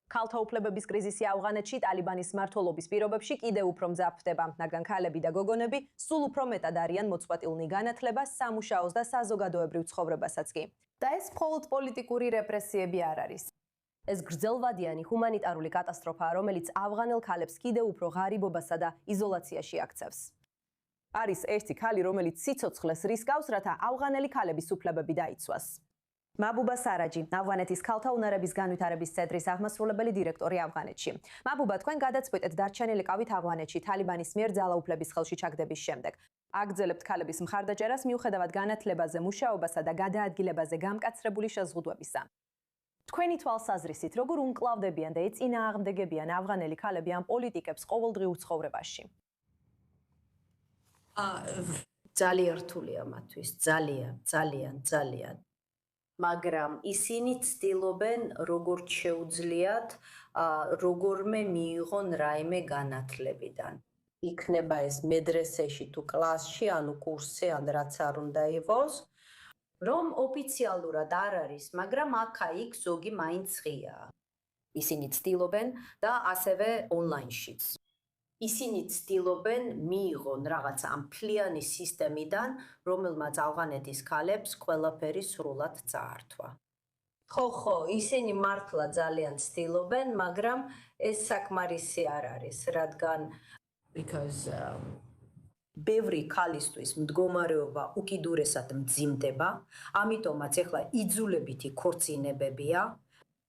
ქალთა უფლებების კრიზისი ავღანეთში ტალიბანის მმართველობის პირობებში კიდევ უფრო მძაფრდება, მაგრამ ქალები და გოგონები სულ უფრო მეტად არიან მოწყვეტილნი განათლებას, სამუშაოს და საზოგადოებრივ ცხოვრებასაც კი. და ეს მხოლოდ პოლიტიკური რეპრესიები არ არის. ეს გრძელვადიანი ჰუმანიტარული კატასტროფაა, რომელიც ავღანელ ქალებს კიდევ უფრო ღარიბობასა და იზოლაციაში აქცევს. არის ერთი ქალი, რომელიც სიცოცხლეს რისკავს, რათა ავღანელი ქალების უფლებები დაიცვას. მაბუბა სარაჯი, ავღანეთის ქალთა უნარების განვითარების ცენტრის აღმასრულებელი დირექტორი ავღანეთში. მაბუბა, თქვენ გადაწყვეტეთ დარჩენილიყავით ავღანეთში თალიბანის მიერ ძალაუფლების ხელში ჩაგდების შემდეგ. აგრძელებთ ქალების მხარდაჭერას მიუხედავად განათლებაზე, მუშაობასა და გადაადგილებაზე გამკაცრებული შეზღუდვებისა. თქვენი თვალსაზრისით, როგორ უმკლავდებიან და ეწინააღმდეგებიან ავღანელი ქალები ამ პოლიტიკებს ყოველდღიურ ცხოვრებაში? ძალიან რთულია მათთვის, ძალიან. მაგრამ ისინი ცდილობენ როგორც შეუძლიათ, როგორმე მიიღონ რაიმე განათლებიდან. იქნება ეს მედრესეში თუ კლასში, ანუ კურსზე, ან რაც არ უნდა იყოს, რომ ოფიციალურად არ არის, მაგრამ აქა-იქ ზოგი მაინც ღიაა. ისინი ცდილობენ და ასევე ონლაინშიც. ისინი ცდილობენ მიიღონ რაღაც ამ მთლიანი სისტემიდან, რომელმაც ავღანეთის ქალებს ყველაფერი სრულად წაართვა. ხო, ისინი მართლა ძალიან ცდილობენ, მაგრამ ეს საკმარისი არ არის, რადგან ბევრი ქალისთვის მდგომარეობა უკიდურესად მძიმდება, ამიტომაც ეხლა იძულებითი ქორწინებებია.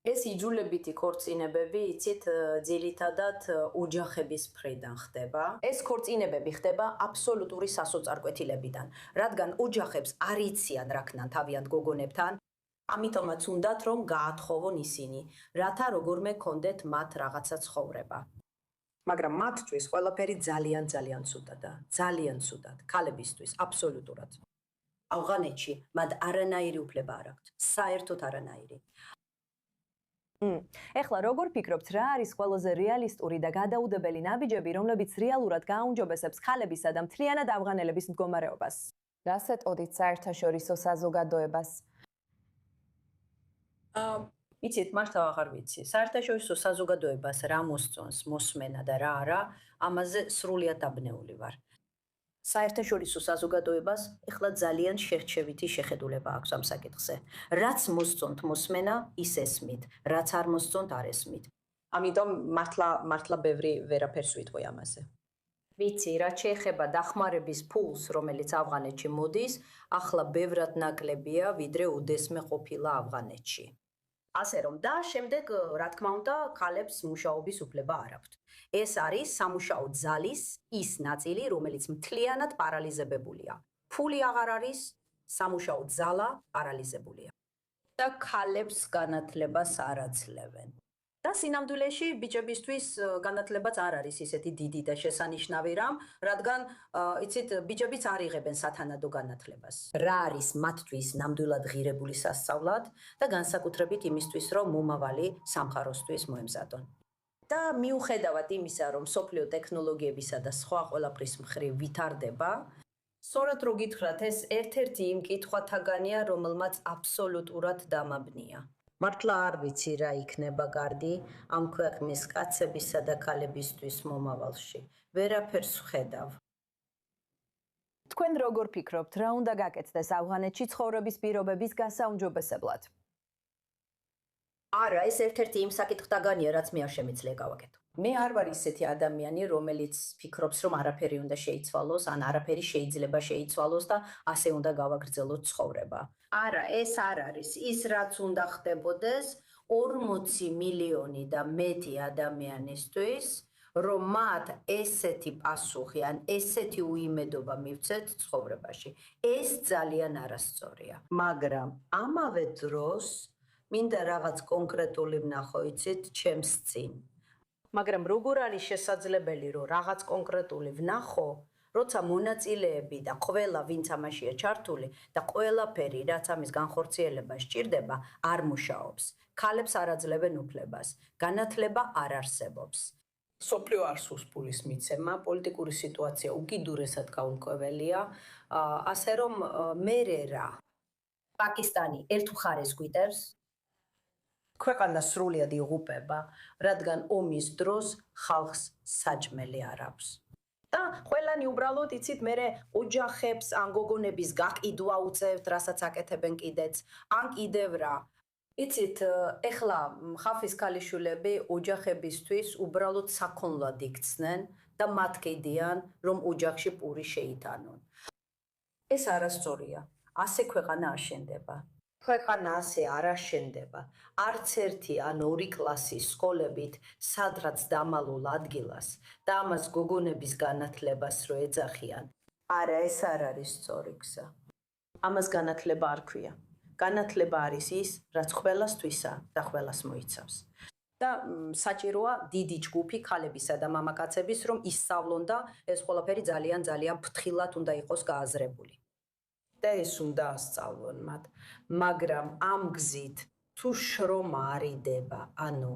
ეს იძულებითი ქორწინებები, იცით, ძირითადად ოჯახების მხრიდან ხდება. ეს ქორწინებები ხდება აბსოლუტური სასოწარკვეთილებიდან, რადგან ოჯახებს არ იციან რა ქნან თავიანთ გოგონებთან, ამიტომაც უნდათ რომ გაათხოვონ ისინი, რათა როგორმე კონდეთ მათ რაღაცა ცხოვრება. მაგრამ მათთვის ყველაფერი ძალიან ცუდადაა, ძალიან ცუდად, ქალებისთვის აბსოლუტურად. ავღანეთში მათ არანაირი უფლება არ აქვთ, საერთოდ არანაირი. ეხლა როგორ ფიქრობთ, რა არის ყველაზე რეალისტური და გადაუდებელი ნაბიჯები, რომლებიც რეალურად გააუმჯობესებს ქალებისა და მთლიანად ავღანელების მდგომარეობას? რას ეტყოდით საერთაშორისო საზოგადოებას? იცით, მართლა აღარ ვიცი. საერთაშორისო საზოგადოებას რა მოსწონს, მოსმენა და რა არა, ამაზე სრულიად აბნეული ვარ. საერთაშორისო საზოგადოებას ეხლა ძალიან შერჩევითი შეხედულება აქვს ამ საკითხზე. რაც მოსწონთ მოსმენა, ის ესმით, რაც არ მოსწონთ არ ესმით. ამიტომ მართლა ბევრი ვერაფერს ვიტყვი ამაზე. ვიცი, რაც შეეხება დახმარების ფულს, რომელიც ავღანეთში მოდის, ახლა ბევრად ნაკლებია, ვიდრე უდესმე ყოფილა ავღანეთში. ასე რომ და შემდეგ, რა თქმა უნდა, ქალებს მუშაობის უფლება არ აქვთ. ეს არის სამუშაო ძალის ის ნაწილი, რომელიც მთლიანად პარალიზებებულია. ფული აღარ არის, სამუშაო ძალა პარალიზებულია. და ქალებს განათლებას არ აძლევენ. და სინამდვილეში ბიჭებისთვის განათლებაც არ არის ისეთი დიდი და შესანიშნავი რამ, რადგან იცით, ბიჭებიც არ იღებენ სათანადო განათლებას. რა არის მათთვის ნამდვილად ღირებული სასწავლად და განსაკუთრებით იმისთვის, რომ მომავალი სამყაროსთვის მოემზადონ. და მიუხედავად იმისა, რომ სოფლიო ტექნოლოგიებისა და სხვა ყველაფრის მხრივ ვითარდება, სწორად რო გითხრათ, ეს ერთ-ერთი იმ კითხვათაგანია, რომელმაც აბსოლუტურად დამაბნია. მართლა არ ვიცი რა იქნება გარდი ამ ქვეყნის კაცებისა და ქალებისთვის მომავალში. ვერაფერს ვხედავ. თქვენ როგორ ფიქრობთ, რა უნდა გაკეთდეს ავღანეთში ცხოვრების პირობების გასაუმჯობესებლად? არა, ეს ერთ-ერთი იმ საკითხთაგანია, რაც მე არ შემიძლია გავაკეთო. მე არ ვარ ისეთი ადამიანი, რომელიც ფიქრობს, რომ არაფერი უნდა შეიცვალოს, ან არაფერი შეიძლება შეიცვალოს და ასე უნდა გავაგრძელოთ ცხოვრება. არა, ეს არ არის ის, რაც უნდა ხდებოდეს 40 მილიონი და მეტი ადამიანისთვის, რომ მათ ესეთი პასუხი ან ესეთი უიმედობა მივცეთ ცხოვრებაში. ეს ძალიან არასწორია. მაგრამ ამავე დროს მინდა რაღაც კონკრეტული ვნახო, იცით, ჩემს წინ. მაგრამ როგორ არის შესაძლებელი, რომ რაღაც კონკრეტული ვნახო, როცა მონაწილეები და ყველა, ვინც ამაშია ჩართული და ყველაფერი, რაც ამის განხორციელება სჭირდება, არ მუშაობს. ქალებს არ აძლევენ უფლებას, განათლება არ არსებობს. სოფლიო არსულს ფულის მიცემა, პოლიტიკური სიტუაცია უკიდურესად გაურკვეველია, ასე რომ მერე რა. პაკისტანი ერთ მხარეს გვიტევს, ქვეყანა სრულიად იღუპება, რადგან ომის დროს ხალხს საჭმელი არ აქვს. და ყველანი უბრალოდ იცით მე ოჯახებს ან გოგონების გაყიდვა უწევთ, რასაც აკეთებენ კიდეც, ან კიდევ რა. იცით, ეხლა ხალხის ქალიშვილები ოჯახებისთვის უბრალოდ საქონლად იქცნენ და მათ კიდიან, რომ ოჯახში პური შეიტანონ. ეს არასწორია. ასე ქვეყანა არ შენდება. ქვეყანა ასე არ აშენდება. არც ერთი ან ორი კლასის სკოლებით სადღაც დამალულ ადგილას და ამას გოგონების განათლებას რო ეძახიან. არა, ეს არ არის სწორი გზა. ამას განათლება არ ქვია. განათლება არის ის, რაც ყველასთვისა და ყველას მოიცავს. და საჭიროა დიდი ჯგუფი ქალებისა და მამაკაცების, რომ ისწავლონ და ეს ყველაფერი ძალიან ფრთხილად უნდა იყოს გააზრებული. და ეს უნდა ასწავლონ მათ, მაგრამ ამ გზით თუ შრომა არიდება, ანუ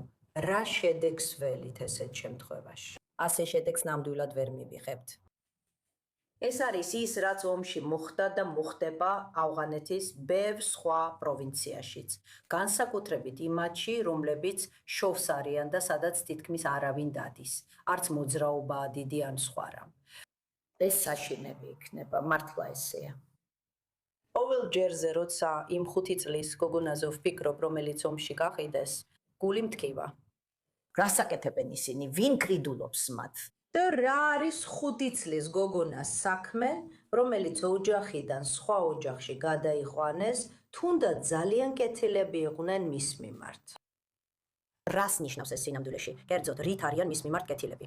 რა შედეგს ველით ესეთ შემთხვევაში? ასე შედეგს ნამდვილად ვერ მივიღებთ. ეს არის ის, რაც ომში მოხდა და მოხდება ავღანეთის ბევრ სხვა პროვინციაშიც, განსაკუთრებით იმათში, რომლებიც შოვს არიან და სადაც თითქმის არავინ დადის, არც მოძრაობაა დიდი ან სხვა რამ. ეს საშინელი იქნება, მართლა ესეა. ყოველ ჯერზე, როცა იმ 5 წლის გოგონაზე ვფიქრობ, რომელიც ომში გაყიდეს, გული მткиვა. რას აკეთებენ ისინი? ვინ კრიდულობს მათ? და რა არის 5 წლის გოგონას საქმე, რომელიც ოჯახიდან სხვა ოჯახში გადაიყვანეს, თუნდაც ძალიან კეთილები იყვნენ მის მიმართ. რას ნიშნავს ეს სინამდვილეში? კერძოდ, რით არიან მის მიმართ კეთილები?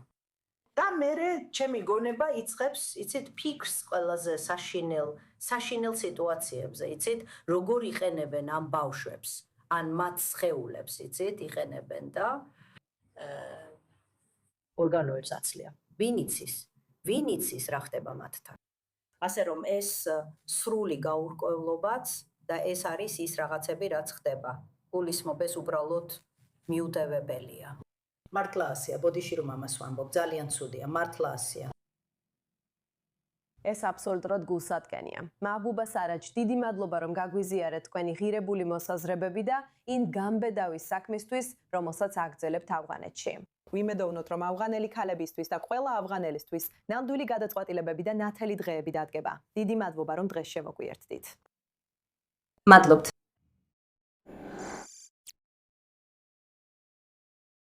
და მერე ჩემი გონება იწყებს, იცით, ფიქრს ყველაზე საშინელ სიტუაციებზე, იცით, როგორ იყენებენ ამ ბავშვებს, ან მათ სხეულებს, იცით, იყენებენ და ორგანოებს აცლიან. ვინ იცის რა ხდება მათთან. ასე რომ ეს სრული გაურკვევლობაც და ეს არის ის რაღაცები, რაც ხდება. გულისხმობ ეს უბრალოდ მიუტევებელია. მართლა ასეა, ბოდიში რომ ამას ვამბობ, ძალიან ცუდია, მართლა ასეა. ეს აბსოლუტურად გულსატკენია. მაჰბუბა სარაჯ, დიდი მადლობა რომ გაგვიზიარეთ თქვენი ღირებული მოსაზრებები და იმ გამბედავის საქმისთვის, რომელსაც აგრძელებთ ავღანეთში. ვიმედოვნოთ, რომ ავღანელი ქალებისთვის და ყველა ავღანელისთვის ნამდვილი გადაწყვეტილებები და ნათელი დღეები დადგება. დიდი მადლობა რომ დღეს შემოგვიერთდით. მადლობთ.